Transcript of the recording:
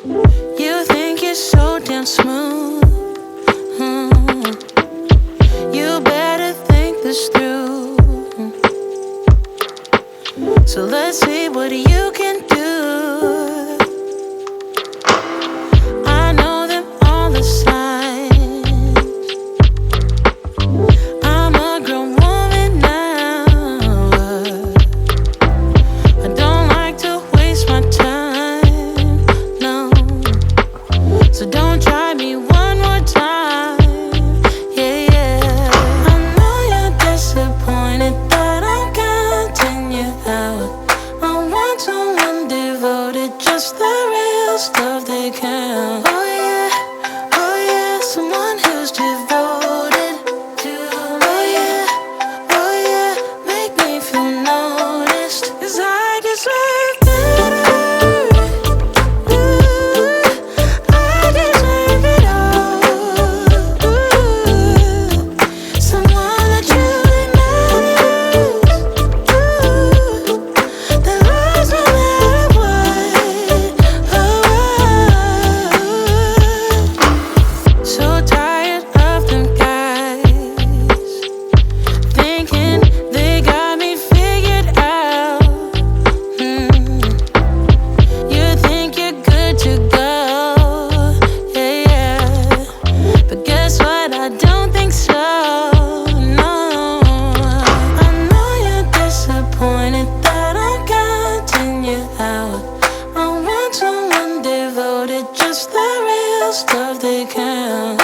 You think you're so damn smooth. You better think this through. So let's see what you can do. I know them all the signs. I'm a grown woman now. I don't like to waste my time, no. So don't try me one more time. Yeah, yeah. I know you're disappointed that I'm counting you out. I want someone devoted, just the real stuff they count. Oh yeah, someone who's devoted to. Oh yeah, make me feel noticed, 'cause I deserve better. I deserve it all. Someone that truly matters. That loves no matter what. So tired of them guys thinking they got me figured out. You think you're good to go, yeah. But guess what? I don't think so, no. I know you're disappointed that I'm counting you out. I want someone devoted, just the real stuff they count.